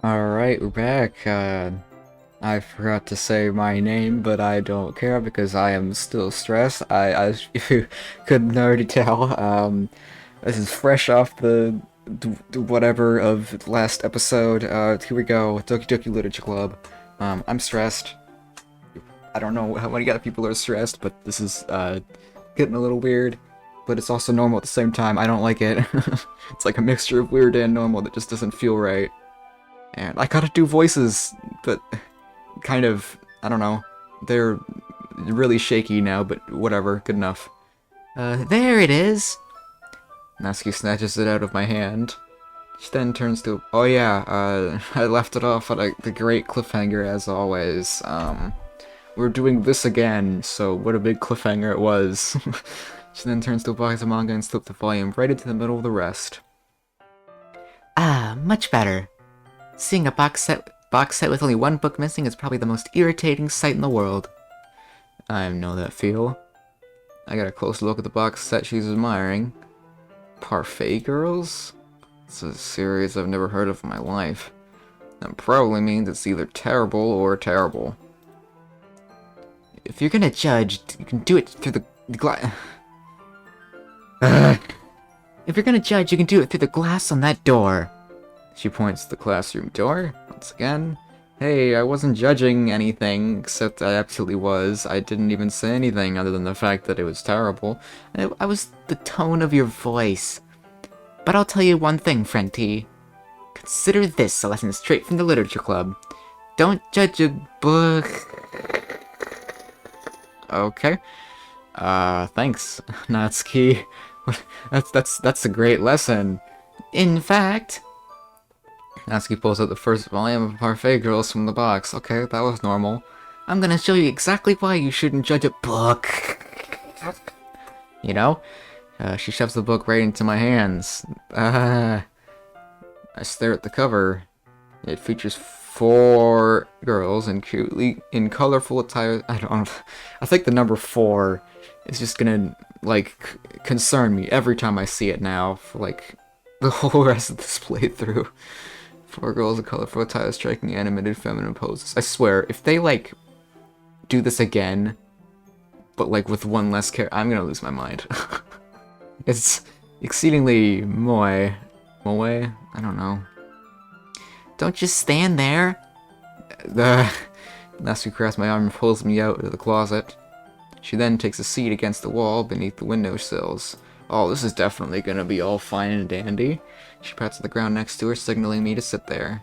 Alright, we're back. I forgot to say my name, but I don't care because I am still stressed. If you couldn't already tell, this is fresh off the whatever of last episode. Here we go, Doki Doki Literature Club. I'm stressed. I don't know how many other people are stressed, but this is, getting a little weird. But it's also normal at the same time. I don't like it. It's like a mixture of weird and normal that just doesn't feel right. And I gotta do voices, but kind of, I don't know. They're really shaky now, but whatever, good enough. There it is! Natsuki snatches it out of my hand. She then turns to, oh yeah, I left it off at the great cliffhanger as always. We're doing this again, so what a big cliffhanger it was. She then turns to a box of manga and slips the volume right into the middle of the rest. Ah, much better. Seeing a box set with only one book missing is probably the most irritating sight in the world. I know that feel. I got a close look at the box set she's admiring. Parfait Girls? It's a series I've never heard of in my life. That probably means it's either terrible or terrible. If you're gonna judge, you can do it through the If you're gonna judge, you can do it through the glass on that door. She points to the classroom door, once again. Hey, I wasn't judging anything, except I absolutely was. I didn't even say anything other than the fact that it was terrible. I was the tone of your voice. But I'll tell you one thing, friend T. Consider this a lesson straight from the literature club. Don't judge a book. Okay. Thanks, Natsuki. That's a great lesson. In fact... Natsuki pulls out the first volume of Parfait Girls from the box. Okay, that was normal. I'm gonna show you exactly why you shouldn't judge a book. You know? She shoves the book right into my hands. I stare at the cover. It features 4 girls in colorful attire. I don't know. I think the number 4 is just gonna, like, concern me every time I see it now for, like, the whole rest of this playthrough. 4 girls in colorful attire striking animated feminine poses. I swear, if they, like, do this again, but, like, with one less I'm gonna lose my mind. It's exceedingly moe. I don't know. Don't just stand there. Natsuki grabs my arm and pulls me out of the closet. She then takes a seat against the wall beneath the windowsills. Oh, this is definitely gonna be all fine and dandy. She pats the ground next to her, signaling me to sit there.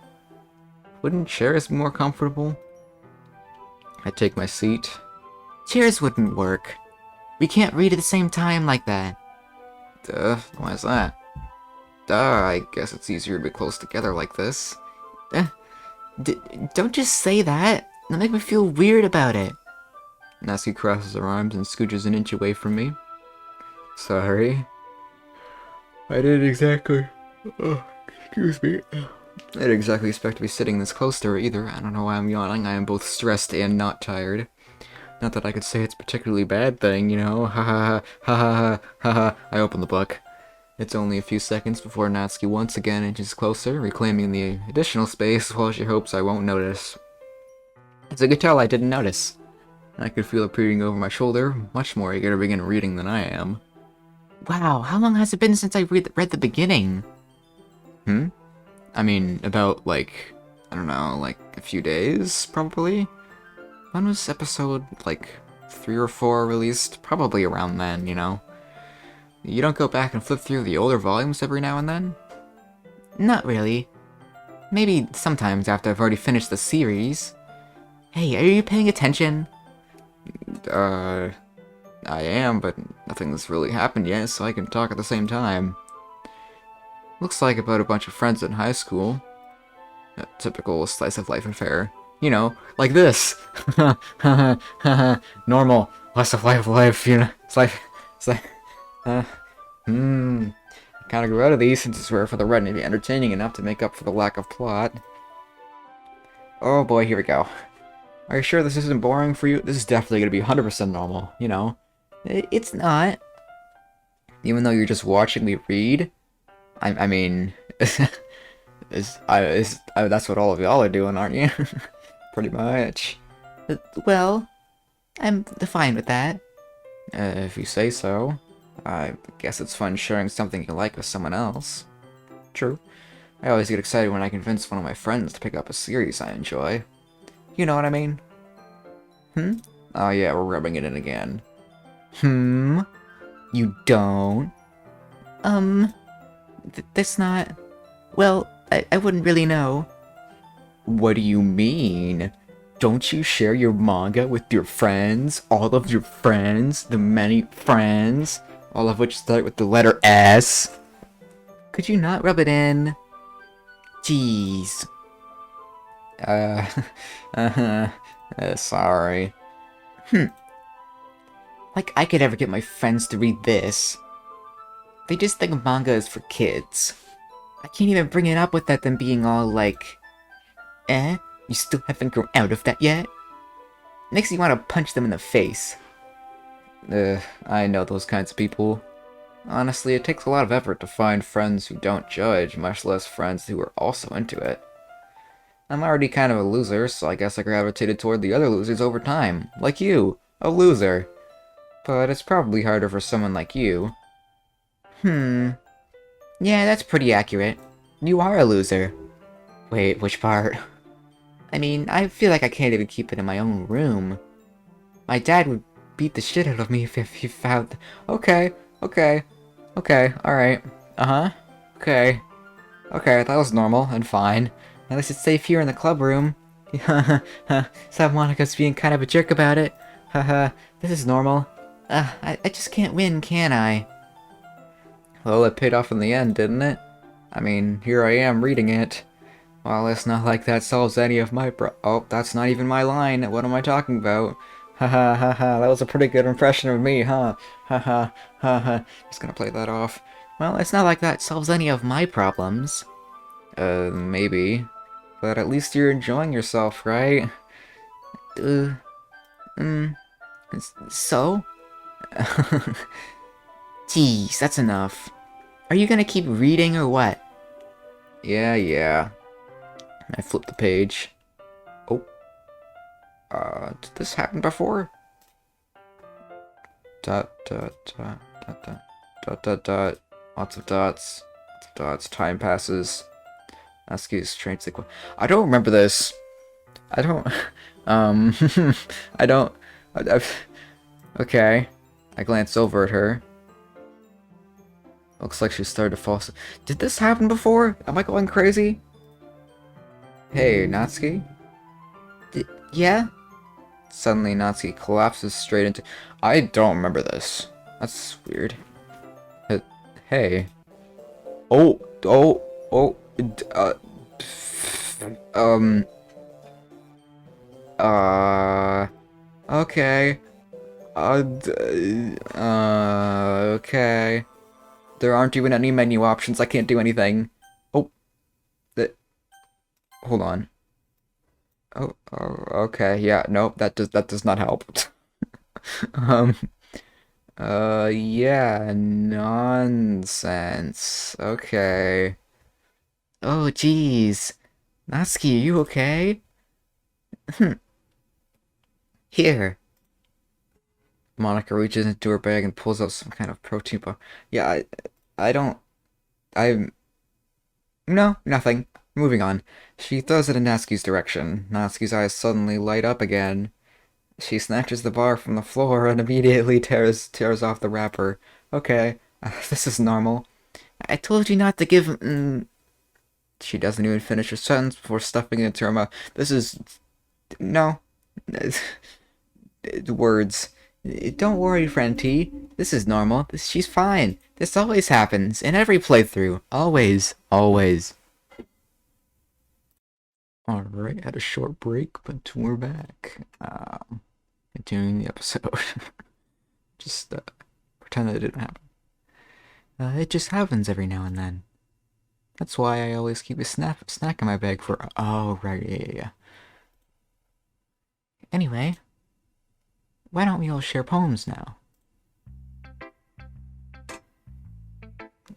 Wouldn't chairs be more comfortable? I take my seat. Chairs wouldn't work. We can't read at the same time like that. Duh, why is that? I guess it's easier to be close together like this. Don't just say that. That'll make me feel weird about it. Natsuki crosses her arms and scooches an inch away from me. Sorry. I didn't exactly... Oh, excuse me. I didn't exactly expect to be sitting this close to her either. I don't know why I'm yawning. I am both stressed and not tired. Not that I could say it's a particularly bad thing, you know. Ha ha ha ha ha ha ha. I open the book. It's only a few seconds before Natsuki once again inches closer, reclaiming the additional space while she hopes I won't notice. As I could tell, I didn't notice. I could feel her peering over my shoulder, much more eager to begin reading than I am. Wow, how long has it been since I read the beginning? I mean, about, like, I don't know, like, a few days, probably? When was episode, like, 3 or 4 released? Probably around then, you know? You don't go back and flip through the older volumes every now and then? Not really. Maybe sometimes after I've already finished the series. Hey, are you paying attention? I am, but nothing's really happened yet, so I can talk at the same time. Looks like about a bunch of friends in high school. A typical slice of life affair. You know, like this! Normal. Slice of life, you know? It's like... I kinda grew out of these since it's rare for the red to be entertaining enough to make up for the lack of plot. Oh boy, here we go. Are you sure this isn't boring for you? This is definitely gonna be 100% normal, you know? It's not. Even though you're just watching me read? I mean... That's what all of y'all are doing, aren't you? Pretty much. Well, I'm fine with that. If you say so. I guess it's fun sharing something you like with someone else. True. I always get excited when I convince one of my friends to pick up a series I enjoy. You know what I mean? Oh yeah, we're rubbing it in again. You don't? That's not... Well, I wouldn't really know. What do you mean? Don't you share your manga with your friends? All of your friends? The many friends? All of which start with the letter S? Could you not rub it in? Jeez. Sorry. Like I could ever get my friends to read this. They just think manga is for kids. I can't even bring it up without them being all like, you still haven't grown out of that yet? Makes you want to punch them in the face. I know those kinds of people. Honestly, it takes a lot of effort to find friends who don't judge, much less friends who are also into it. I'm already kind of a loser, so I guess I gravitated toward the other losers over time. Like you, a loser. But it's probably harder for someone like you. Yeah, that's pretty accurate. You are a loser. Wait, which part? I mean, I feel like I can't even keep it in my own room. My dad would beat the shit out of me if he found... Okay, alright. Okay. Okay, that was normal and fine. At least it's safe here in the club room. Santa Monica's being kind of a jerk about it. Haha, this is normal. I just can't win, can I? Well, it paid off in the end, didn't it? I mean, here I am reading it. Well, it's not like that solves any of my Oh, that's not even my line. What am I talking about? Haha, haha, that was a pretty good impression of me, huh? Haha, haha. Just gonna play that off. Well, it's not like that solves any of my problems. Maybe. But at least you're enjoying yourself, right? So? Jeez, that's enough. Are you gonna keep reading or what? Yeah. I flipped the page. Oh. Did this happen before? Dot. Lots of dots. Time passes. Asking strange sequence. I don't remember this. I don't. I don't. Okay. I glance over at her. Looks like she started to fall asleep. Did this happen before? Am I going crazy? Hey, Natsuki? Yeah? Suddenly, Natsuki collapses straight into... I don't remember this. That's weird. Hey. Okay. Okay. There aren't even any menu options. I can't do anything. Oh. Hold on. Oh, okay. Yeah, nope. That does not help. Yeah, nonsense. Okay. Oh, jeez. Natsuki, are you okay? Here. Monica reaches into her bag and pulls out some kind of protein bar. Yeah, I don't... No, nothing. Moving on. She throws it in Natsuki's direction. Natsuki's eyes suddenly light up again. She snatches the bar from the floor and immediately tears off the wrapper. Okay, this is normal. I told you not to give... She doesn't even finish her sentence before stuffing it into her mouth. This is... No. Words. Don't worry, friend T. This is normal. She's fine. This always happens. In every playthrough. Always. Always. Alright, had a short break, but we're back. Continuing the episode. Just pretend that it didn't happen. It just happens every now and then. That's why I always keep a snack in my bag for... Oh, right, yeah. Anyway, why don't we all share poems now?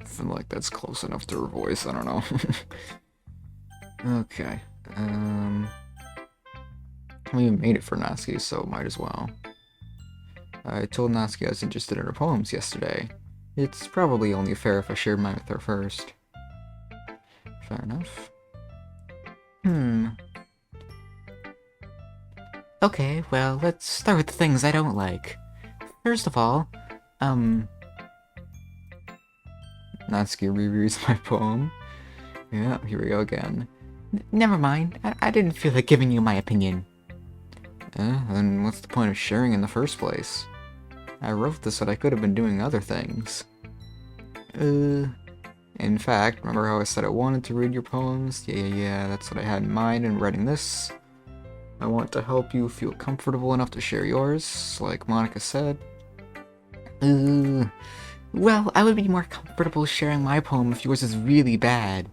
I feel like that's close enough to her voice, I don't know. Okay. We even made it for Natsuki, so might as well. I told Natsuki I was interested in her poems yesterday. It's probably only fair if I shared mine with her first. Fair enough. Okay, well, let's start with the things I don't like. First of all, Natsuki rereads my poem. Yeah, here we go again. never mind. I didn't feel like giving you my opinion. Then what's the point of sharing in the first place? I wrote this that I could have been doing other things. In fact, remember how I said I wanted to read your poems? Yeah, that's what I had in mind in writing this. I want to help you feel comfortable enough to share yours, like Monica said. Well, I would be more comfortable sharing my poem if yours is really bad.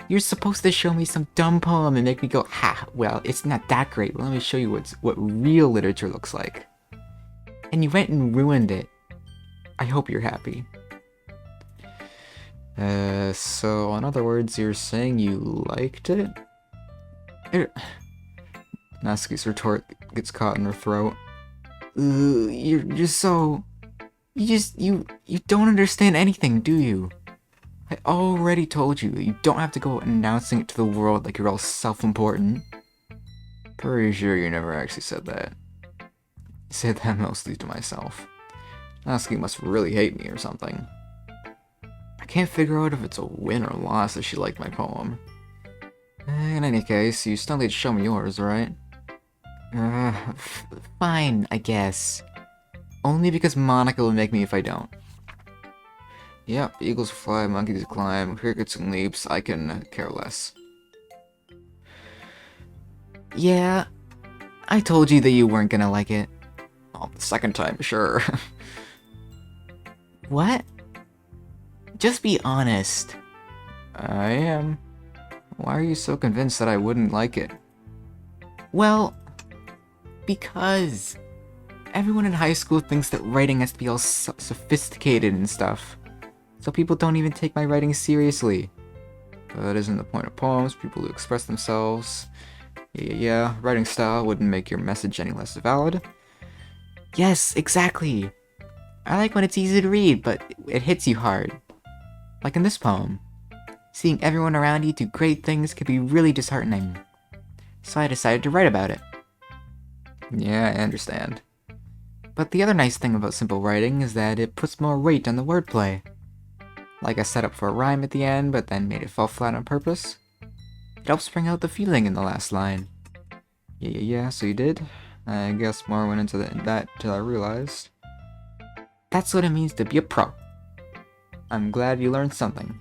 You're supposed to show me some dumb poem and make me go, ha, well, it's not that great, but let me show you what real literature looks like. And you went and ruined it. I hope you're happy. So in other words, you're saying you liked it? Natsuki's retort gets caught in her throat. You're so... You don't understand anything, do you? I already told you, you don't have to go announcing it to the world like you're all self-important. Pretty sure you never actually said that. I said that mostly to myself. Natsuki must really hate me or something. I can't figure out if it's a win or loss that she liked my poem. In any case, you still need to show me yours, right? Fine, I guess. Only because Monica will make me if I don't. Yep, eagles fly, monkeys climb, crickets and leaps, I can care less. Yeah, I told you that you weren't gonna like it. Oh, the second time, sure. What? Just be honest. I am. Why are you so convinced that I wouldn't like it? Well, because everyone in high school thinks that writing has to be all sophisticated and stuff. So people don't even take my writing seriously. But that isn't the point of poems, people who express themselves. Yeah, writing style wouldn't make your message any less valid. Yes, exactly. I like when it's easy to read, but it hits you hard. Like in this poem. Seeing everyone around you do great things can be really disheartening. So I decided to write about it. Yeah, I understand. But the other nice thing about simple writing is that it puts more weight on the wordplay. Like I set up for a rhyme at the end, but then made it fall flat on purpose. It helps bring out the feeling in the last line. Yeah, so you did? I guess more went into that till I realized. That's what it means to be a pro. I'm glad you learned something.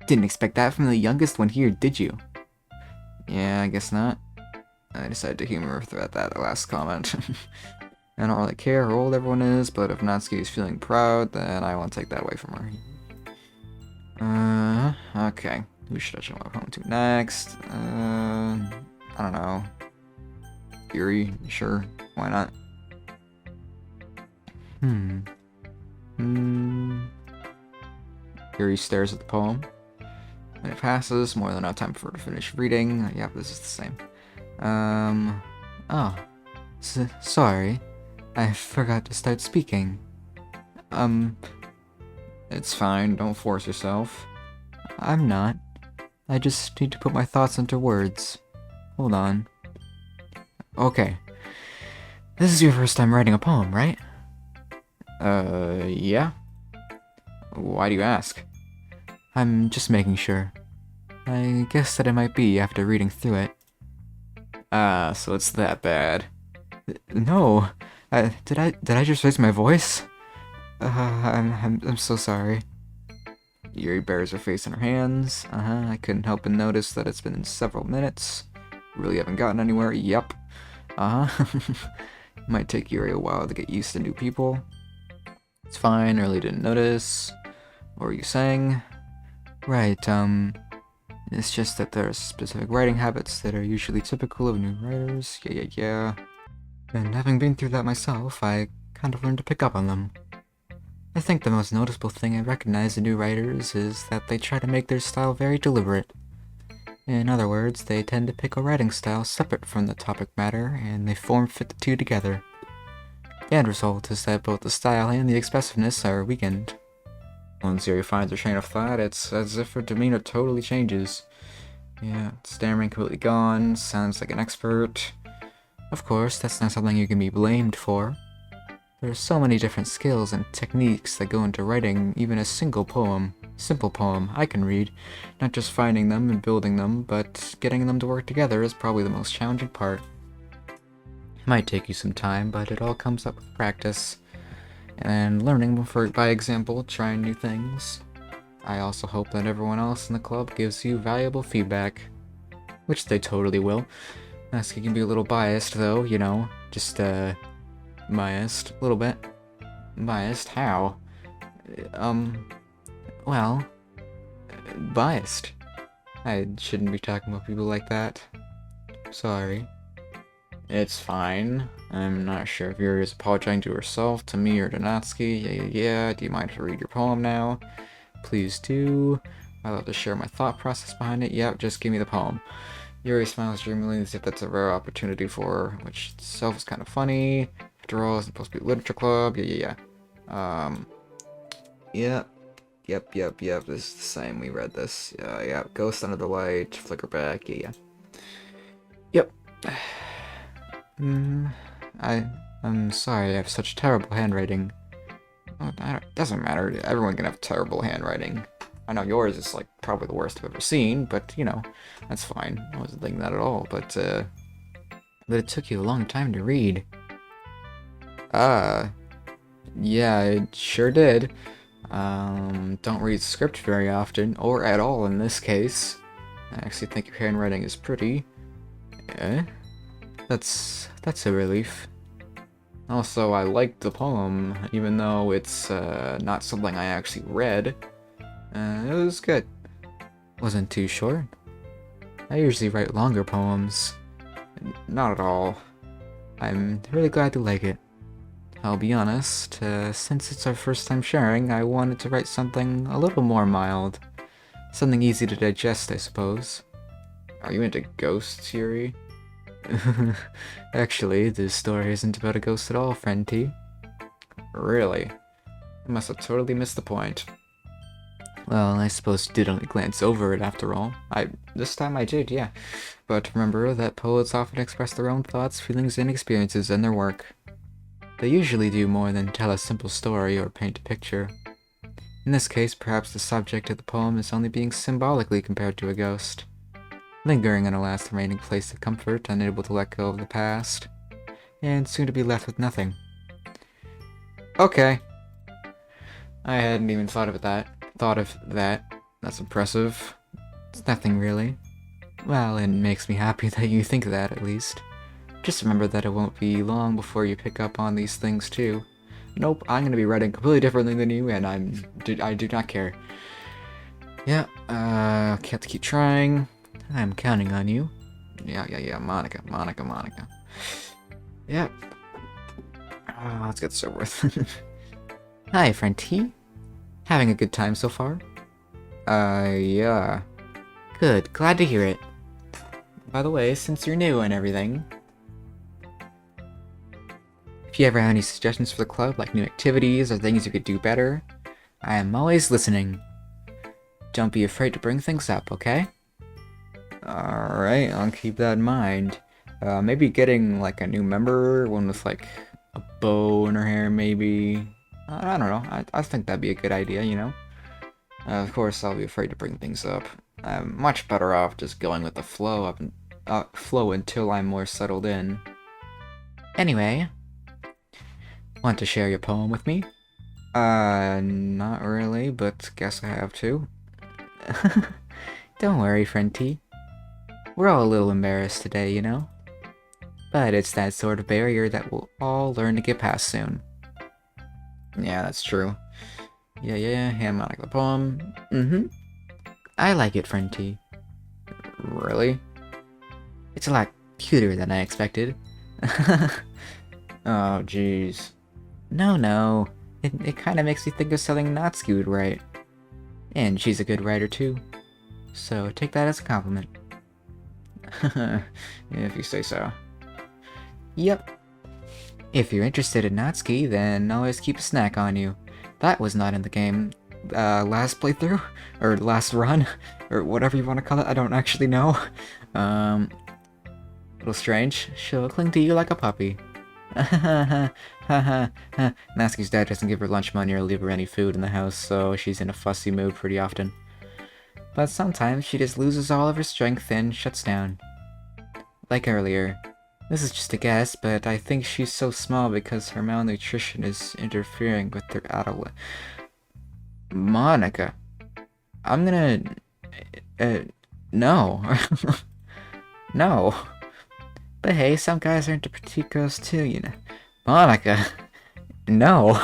Didn't expect that from the youngest one here, did you? Yeah, I guess not. I decided to humor her at that last comment. I don't really care how old everyone is, but if Natsuki is feeling proud, then I won't take that away from her. Okay. Who should I show my poem to next? I don't know. Yuri, sure. Why not? Yuri stares at the poem. When it passes, more than enough time for her to finish reading. Yep, this is the same. Oh. Sorry. I forgot to start speaking. It's fine, don't force yourself. I'm not. I just need to put my thoughts into words. Hold on. Okay. This is your first time writing a poem, right? Yeah. Why do you ask? I'm just making sure. I guess that it might be after reading through it. Ah, so it's that bad. No. Did I just raise my voice? I'm so sorry. Yuri buries her face in her hands. I couldn't help but notice that it's been several minutes. Really haven't gotten anywhere. Yep. Might take Yuri a while to get used to new people. It's fine, really didn't notice. What were you saying? Right, it's just that there are specific writing habits that are usually typical of new writers. Yeah. And having been through that myself, I kind of learned to pick up on them. I think the most noticeable thing I recognize in new writers is that they try to make their style very deliberate. In other words, they tend to pick a writing style separate from the topic matter, and they form-fit the two together. The end result is that both the style and the expressiveness are weakened. Once Yuri finds her train of thought, it's as if her demeanor totally changes. Yeah, stammering completely gone, sounds like an expert. Of course, that's not something you can be blamed for. There are so many different skills and techniques that go into writing even a simple poem I can read. Not just finding them and building them, but getting them to work together is probably the most challenging part. It might take you some time, but it all comes up with practice. And learning by example, trying new things. I also hope that everyone else in the club gives you valuable feedback. Which they totally will. Natsuki can be a little biased though, you know, just biased, a little bit. Biased? How? Well, biased. I shouldn't be talking about people like that. Sorry. It's fine. I'm not sure if Yuri is apologizing to herself, to me, or to Natsuki. Yeah. Do you mind if I read your poem now? Please do. I love to share my thought process behind it. Yep, just give me the poem. Yuri smiles dreamily as if that's a rare opportunity for her, which itself is kind of funny. After all, it's supposed to be a literature club. Yeah. Yep. This is the same. We read this. Yeah. Ghost under the light. Flicker back. Yeah. Yep. I'm sorry. I have such terrible handwriting. It doesn't matter. Everyone can have terrible handwriting. I know yours is like probably the worst I've ever seen, but you know, that's fine. I wasn't thinking that at all. But it took you a long time to read. Yeah, it sure did. Don't read script very often, or at all in this case. I actually think your handwriting is pretty. Eh? That's a relief. Also, I liked the poem, even though it's not something I actually read. It was good. Wasn't too short. I usually write longer poems. Not at all. I'm really glad you like it. I'll be honest, since it's our first time sharing, I wanted to write something a little more mild. Something easy to digest, I suppose. Are you into ghosts, Yuri? Actually, this story isn't about a ghost at all, friend T. Really? I must have totally missed the point. Well, I suppose you did only glance over it after all. This time I did, yeah. But remember that poets often express their own thoughts, feelings, and experiences in their work. They usually do more than tell a simple story or paint a picture. In this case, perhaps the subject of the poem is only being symbolically compared to a ghost, lingering in a last remaining place of comfort, unable to let go of the past, and soon to be left with nothing. Okay. I hadn't even thought of that. That's impressive. It's nothing really. Well, it makes me happy that you think that, at least. Just remember that it won't be long before you pick up on these things too. Nope, I'm gonna be writing completely differently than you, and I do not care. Yeah, have to keep trying. I'm counting on you. Yeah, Monica. Yeah. Let's get this over with. Hi, friend T. Having a good time so far? Yeah. Good, glad to hear it. By the way, since you're new and everything, if you ever have any suggestions for the club, like new activities or things you could do better, I am always listening. Don't be afraid to bring things up, okay? Alright, I'll keep that in mind. Maybe getting like a new member, one with like a bow in her hair maybe. I don't know, I think that'd be a good idea, you know? Of course, I'll be afraid to bring things up. I'm much better off just going with the flow flow until I'm more settled in. Anyway, want to share your poem with me? Not really, but guess I have to. Don't worry, friend T. We're all a little embarrassed today, you know? But it's that sort of barrier that we'll all learn to get past soon. Yeah, that's true. Yeah, Monica the poem. I like it, friend T. Really? It's a lot cuter than I expected. Oh, jeez. No. It kind of makes me think of something Natsuki would write. And she's a good writer, too. So take that as a compliment. If you say so. Yep. If you're interested in Natsuki, then always keep a snack on you. That was not in the game last playthrough, or last run, or whatever you want to call it. I don't actually know. A little strange. She'll cling to you like a puppy. Natsuki's dad doesn't give her lunch money or leave her any food in the house, so she's in a fussy mood pretty often. But sometimes she just loses all of her strength and shuts down. Like earlier. This is just a guess, but I think she's so small because her malnutrition is interfering with her adult. Monica. I'm gonna... no. No. But hey, some guys are into petite girls too, you know. Monica. No.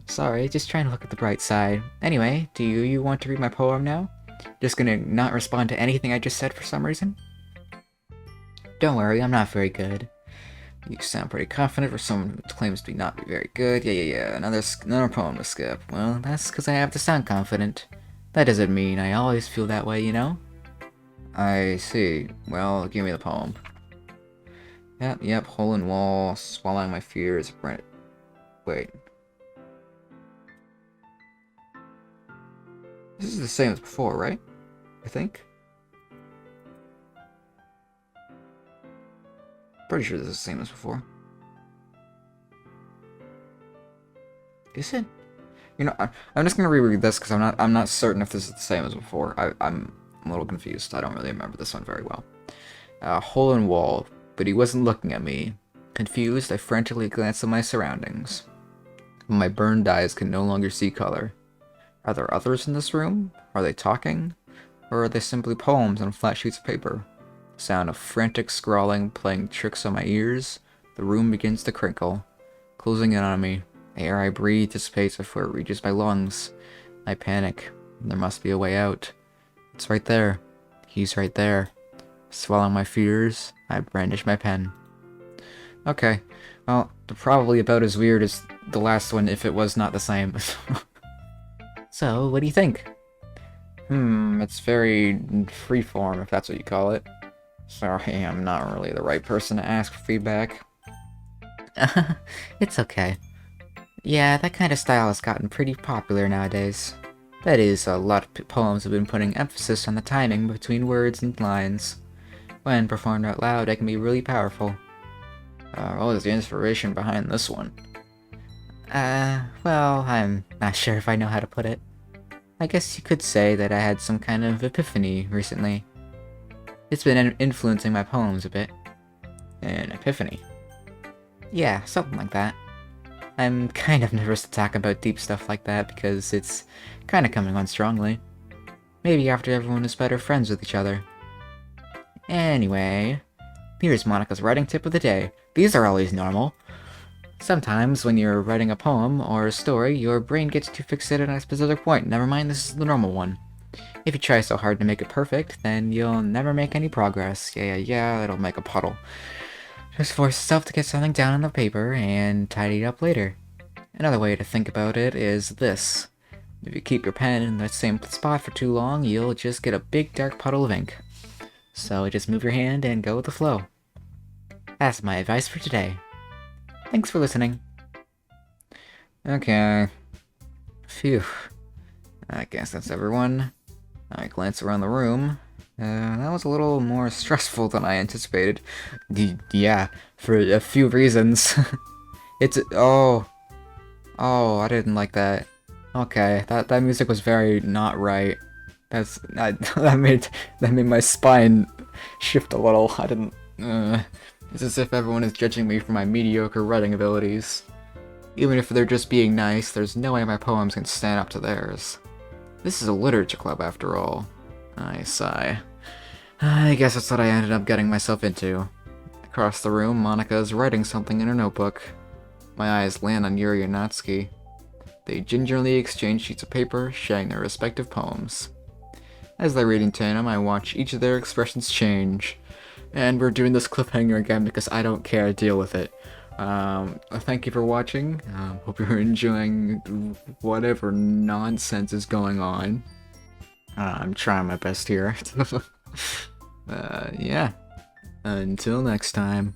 Sorry, just trying to look at the bright side. Anyway, do you want to read my poem now? Just gonna not respond to anything I just said for some reason? Don't worry, I'm not very good. You sound pretty confident for someone who claims to not be very good. Yeah. Another poem to skip. Well, that's because I have to sound confident. That doesn't mean I always feel that way, you know? I see. Well, give me the poem. Yep, hole in wall, swallowing my fears, wait. This is the same as before, right? I think? Pretty sure this is the same as before. Is it? You know, I'm just gonna reread this because I'm not certain if this is the same as before. I'm a little confused. I don't really remember this one very well. Hole in wall, but he wasn't looking at me. Confused, I frantically glanced at my surroundings. My burned eyes can no longer see color. Are there others in this room? Are they talking? Or are they simply poems on flat sheets of paper? Sound of frantic scrawling playing tricks on my ears. The room begins to crinkle, closing in on me. The air I breathe dissipates before it reaches my lungs. I panic. There must be a way out. It's right there. He's right there. Swallowing my fears, I brandish my pen. Okay, well, they're probably about as weird as the last one if it was not the same. So, what do you think? It's very freeform, if that's what you call it. Sorry, I'm not really the right person to ask for feedback. It's okay. Yeah, that kind of style has gotten pretty popular nowadays. That is, a lot of poems have been putting emphasis on the timing between words and lines. When performed out loud, it can be really powerful. What is the inspiration behind this one? Well, I'm not sure if I know how to put it. I guess you could say that I had some kind of epiphany recently. It's been influencing my poems a bit. An epiphany? Yeah, something like that. I'm kind of nervous to talk about deep stuff like that because it's kind of coming on strongly. Maybe after everyone is better friends with each other. Anyway, here's Monica's writing tip of the day. These are always normal. Sometimes when you're writing a poem or a story, your brain gets too fixated on a specific point. Never mind, this is the normal one. If you try so hard to make it perfect, then you'll never make any progress. Yeah, it'll make a puddle. Just force yourself to get something down on the paper and tidy it up later. Another way to think about it is this. If you keep your pen in that same spot for too long, you'll just get a big dark puddle of ink. So just move your hand and go with the flow. That's my advice for today. Thanks for listening. Okay. Phew. I guess that's everyone. I glance around the room. That was a little more stressful than I anticipated. Yeah, for a few reasons. Oh, I didn't like that. Okay, that music was very not right. That made my spine shift a little. I didn't. It's as if everyone is judging me for my mediocre writing abilities. Even if they're just being nice, there's no way my poems can stand up to theirs. This is a literature club after all. I sigh. I guess that's what I ended up getting myself into. Across the room, Monica is writing something in her notebook. My eyes land on Yuri and Natsuki. They gingerly exchange sheets of paper, sharing their respective poems. As they read in tandem, I watch each of their expressions change. And we're doing this cliffhanger again because I don't care, deal with it. Thank you for watching. Hope you're enjoying whatever nonsense is going on. I'm trying my best here. Yeah. Until next time.